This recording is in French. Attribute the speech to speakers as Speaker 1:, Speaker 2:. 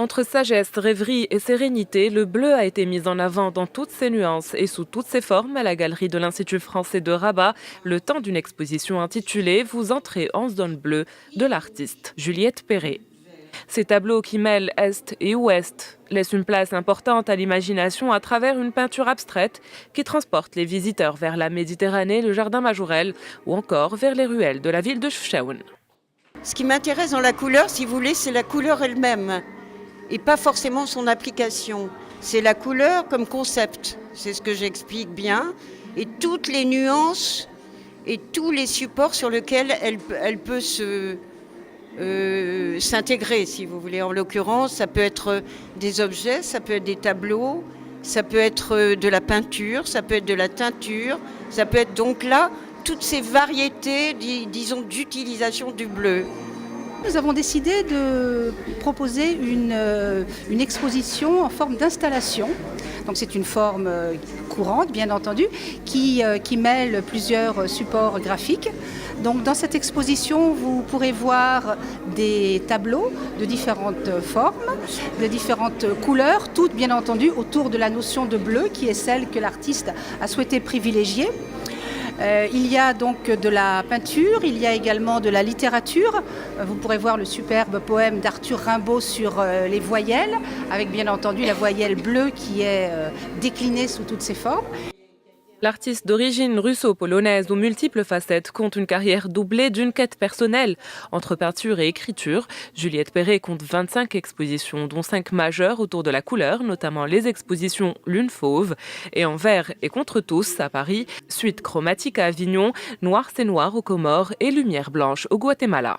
Speaker 1: Entre sagesse, rêverie et sérénité, le bleu a été mis en avant dans toutes ses nuances et sous toutes ses formes à la galerie de l'Institut français de Rabat, le temps d'une exposition intitulée « Vous entrez en zone bleue » de l'artiste Juliette Perret. Ces tableaux qui mêlent Est et Ouest laissent une place importante à l'imagination à travers une peinture abstraite qui transporte les visiteurs vers la Méditerranée, le jardin Majorelle ou encore vers les ruelles de la ville de Chefchaouen.
Speaker 2: Ce qui m'intéresse dans la couleur, si vous voulez, c'est la couleur elle-même et pas forcément son application. C'est la couleur comme concept, c'est ce que j'explique bien, et toutes les nuances et tous les supports sur lesquels elle peut s'intégrer, si vous voulez. En l'occurrence, ça peut être des objets, ça peut être des tableaux, ça peut être de la peinture, ça peut être de la teinture, ça peut être donc là toutes ces variétés, disons, d'utilisation du bleu.
Speaker 3: Nous avons décidé de proposer une exposition en forme d'installation. Donc c'est une forme courante, bien entendu, qui mêle plusieurs supports graphiques. Donc dans cette exposition, vous pourrez voir des tableaux de différentes formes, de différentes couleurs, toutes bien entendu autour de la notion de bleu, qui est celle que l'artiste a souhaité privilégier. Il y a donc de la peinture, il y a également de la littérature. Vous pourrez voir le superbe poème d'Arthur Rimbaud sur les voyelles, avec bien entendu la voyelle bleue qui est déclinée sous toutes ses formes.
Speaker 1: L'artiste d'origine russo-polonaise aux multiples facettes compte une carrière doublée d'une quête personnelle. Entre peinture et écriture, Juliette Perret compte 25 expositions, dont 5 majeures autour de la couleur, notamment les expositions Lune Fauve et Envers et contre tous à Paris, Suite chromatique à Avignon, Noir c'est noir aux Comores et Lumière blanche au Guatemala.